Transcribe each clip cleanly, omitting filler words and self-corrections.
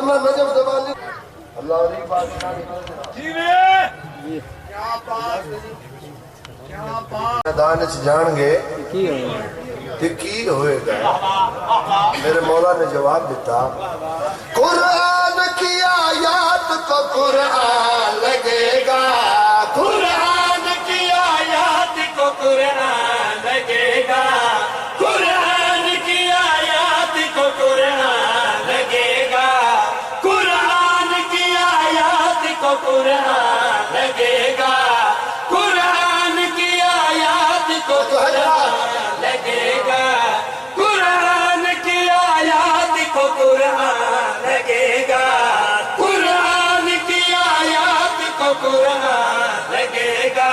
کرنا نجف زبانی اللہ علیہ بادشاہ میدان جان گے کی ہوئے گا میرے مولا نے جواب دیتا قرآن کی آیات کو قرآن لگے گا قرآن کی آیات کو قرآن لگے گا قرآن کی آیات کو قرآن لگے گا قرآن کی آیات کو قرآن لگے گا قرآن کی آیات کو قرآن لگے گا قرآن کی آیات کو قرآن لگے گا قرآن کی آیات کو قرآن لگے گا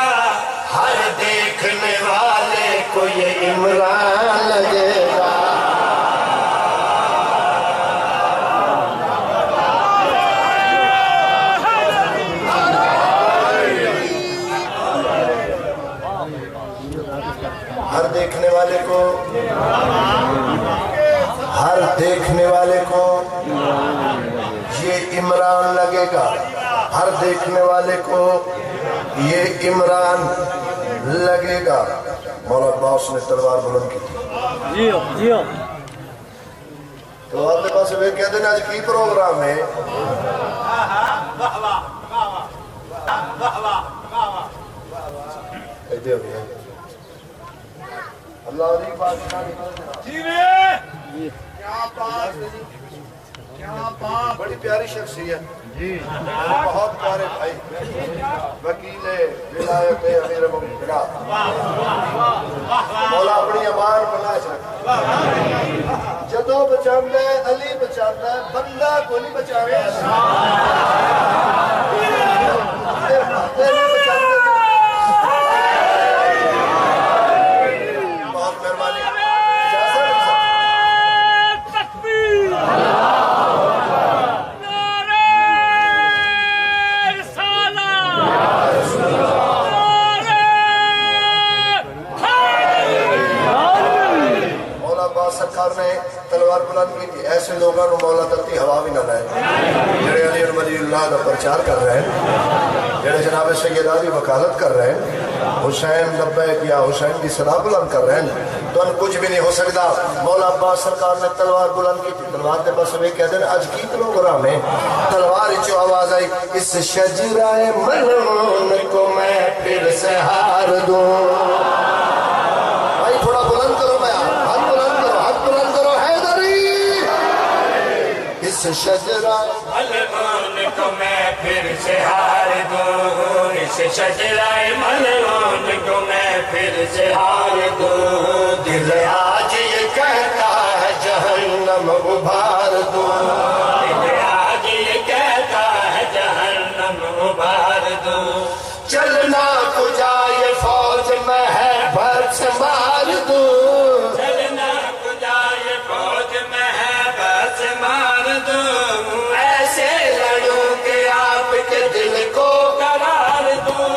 ہر دیکھنے والے کو یہ عمران لگے گا ہر دیکھنے والے کو یہ عمران لگے گا ہر دیکھنے والے کو یہ عمران لگے گا مولا عباس نے تلوار بلند کی جیو تو آپ کے پاس وہ کہتے ہیں آج کی پروگرام ہے ایدے ہو گیا اللہ علیہ بادشاہ بڑی پیاری شخصیت بہت پیارے بھائی وکیل ولایت امیر ممکنات مولا اپنی امان بنا چاہتا جدو بچاندہ ہے علی بچاندہ ہے بندہ کو نہیں بچاندہ ہے بہت مہربانی سرکار نے تلوار بلند کی تھی ایسے لوگوں نے مولا تلتی ہوا بھی نہ لائے جڑے علی ولی اللہ کا پرچار کر رہے ہیں جڑے جناب سید علی وکالت کر رہے ہیں حسین لبیک یا حسین کی صدا بلند کر رہے ہیں تو ان کچھ بھی نہیں ہو سکتا مولا عباس سرکار نے تلوار بلند کی تھی تلوار کے پاس وہ کہتے ہیں آج کی پروگرام ہے تلوار جو آواز آئی اس شجرہ ملعون کو میں پھر سے ہار دوں بھائی تھوڑا بلند کرو میں اس شجرہ ملعون کو میں پھر سے ہار دوں اس شجرہ ملعون کو میں پھر سے ہار دوں دل آج یہ کہتا ہے جہنم ابھار دوں دل آج یہ کہتا ہے جہنم ابھار دوں چلنا کو جائے فوج میں ہے بھر سے مار دوں چلنا کو جائے فوج میں ہے بس مار دوں ایسے لڑوں کہ آپ کے دل کو قرار دوں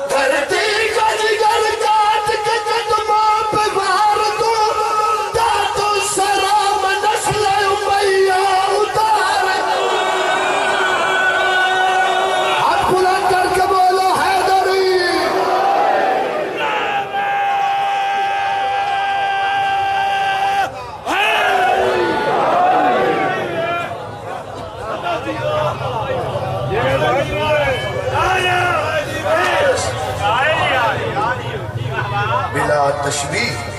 دھرتی کا جگر کاٹ کے قدموں پہ مار دوں داد و سلام نسل امیہ اتار دوں ہاتھ بلند کر کے بولو حیدری بلا تشبیہ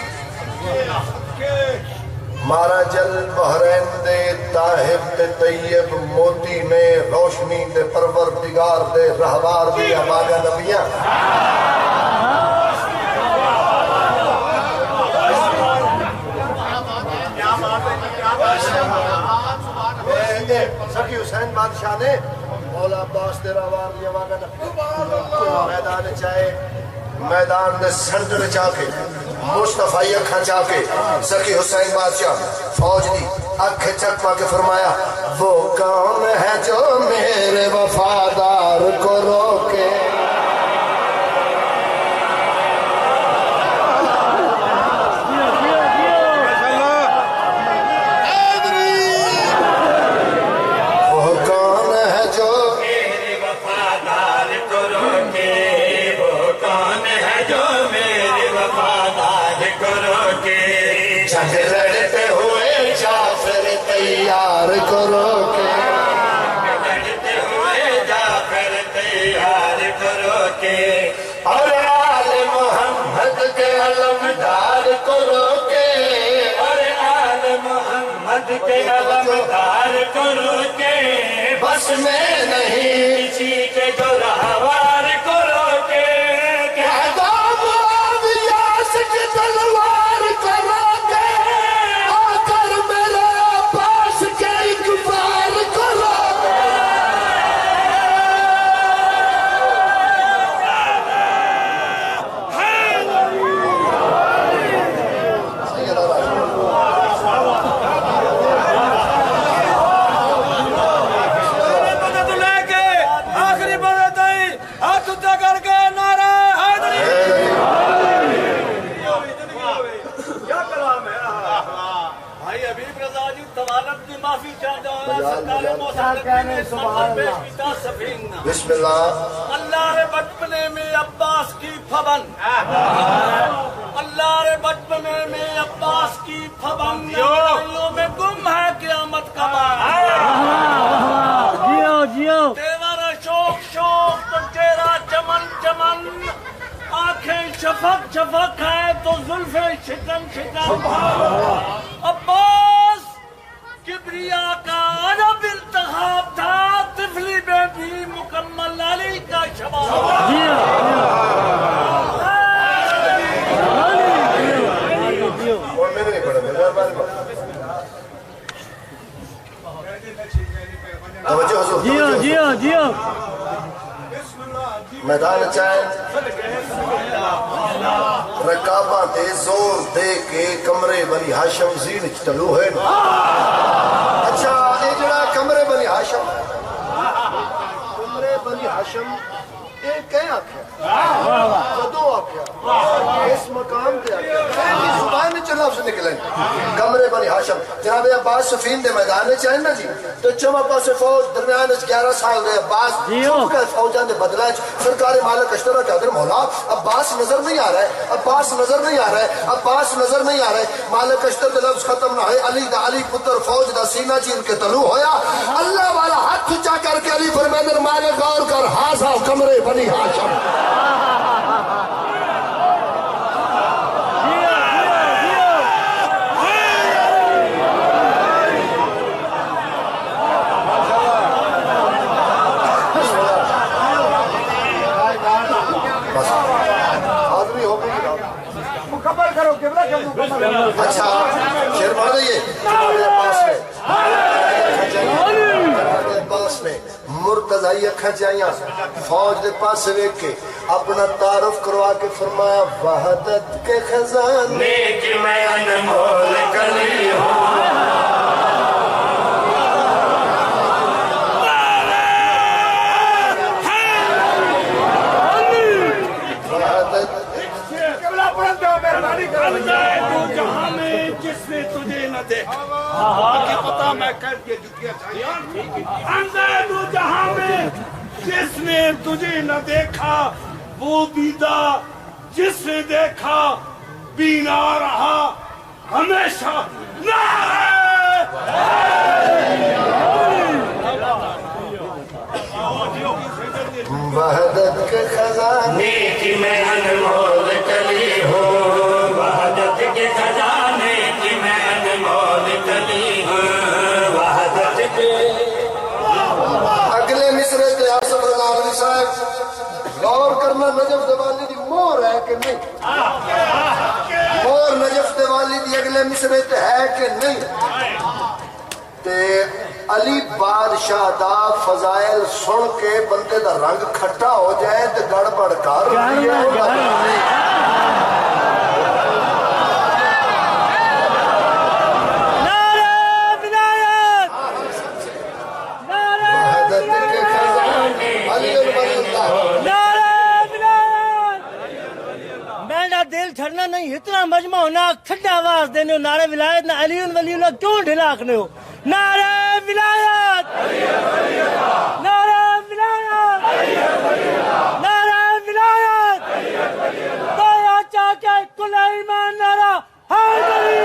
مارا جل بحرین دے طاہب دے طیب موتی نے روشنی دے پروردگار دے رہوار دے آباگا نبیاں سکی حسین بادشاہ نے مولا عباس دے رہوار دے آباگا نبیاں میدان چاہے میدان دے سنٹر چاکے مصطفی اکھا چاکے سکی حسین بادشاہ فوج دی اکھ چکما کے فرمایا وہ کون ہے جو میرے وفادار کو روکے وہ کو روکے لڑتے ہوئے جعفر تیار کو روکے اور آل محمد کے علمدار کو روکے اور آل محمد کے علمدار کو روکے بس میں نہیں کسی کے جو رہوار کو روکے تلوار کرو گے آ کر میرے پاس کے ایک بار کرو آخری بات ہاتھ اونچا کر کے نعرہ حیدری بھائی حبیب رضا جی طوالت کی معافی چاہتا ہوں سرکار موسیقی نے اس مرحل پیش کیتا سفین بسم اللہ اللہ رے بچپنے میں عباس کی پھبن اللہ رے بچپنے میں عباس کی پھبن نائیوں میں گم ہے قیامت کا بار تیرا شوق شوق تو تیرا چمن چمن آنکھیں شفق شفق ہے تو زلفیں شکن شکن عباس کبریا کا عرب انتخاب تھا طفلی میں بھی مکمل علی کا شباب اور میں نے نہیں پڑھا توجہ حضور توجہ میدان چاہے رکاباں تے زور دے کے کمرے بنی ہاشم زین چلو ہے اچھا یہ جڑا کمرے بنی ہاشم یہ کہیں آکھیا کدو آکھیا اس مقام تے آکھیا کی زبان میں چلا سے نکلیں کمرے بنی ہاشم جناب عباس سفین دے میدان میں چاہیں نا جی تو چما پاس فوج درمیان 11 سال دے عباس چھپ کے فوجان دے بدلہ سرکار مالک اشترا کے ادھر مولا عباس نظر نہیں آ رہا ہے عباس نظر نہیں آ رہا ہے عباس نظر نہیں آ رہا ہے مالک اشتر دے لفظ ختم نہ ہے علی دا علی پتر فوج دا سینہ چیر کے تلو ہویا اللہ والا ہاتھ اونچا کر کے علی فرمائے مالک غور کر ہاسا کمرے بنی ہاشم اچھا شیر پڑھ رہی ہے عباس نے مرتضی اکھا چاہیاں فوج دے پاس ویک کے اپنا تعارف کروا کے فرمایا وحدت کے خزانے کی میں انمول کلی ہوں جہاں میں جس نے تجھے نہ دیکھا آگے پتا میں کر کے جتیا چاہیے تو جہاں میں جس نے تجھے نہ دیکھا وہ بیدا جس نے دیکھا بینا رہا ہمیشہ وحدت کے خزانے کی میں انمول کلی ہوں وحدت کے خزانے کی میں انمول کلی ہوں وحدت کے اگلے مصرے تے آصف رضا علی صاحب غور کرنا نجف دیوالی دی مور ہے کہ نہیں مور نجف دیوالی دی اگلے مصرے تے ہے کہ نہیں تے علی بادشاہ دا فضائل سن کے بندے دا رنگ کھٹا ہو جائے تے گڑبڑ کر دل چھڑنا نہیں اتنا مجمع ہونا کھڈا آواز دینے ہو نعرہ ولایت نہ علی ولی اللہ کیوں ڈھلاکنے ہو نعرہ ولایت نعرہ ولایت نعرہ ولایت دایا چاکے کل ایمان نعرہ حیدری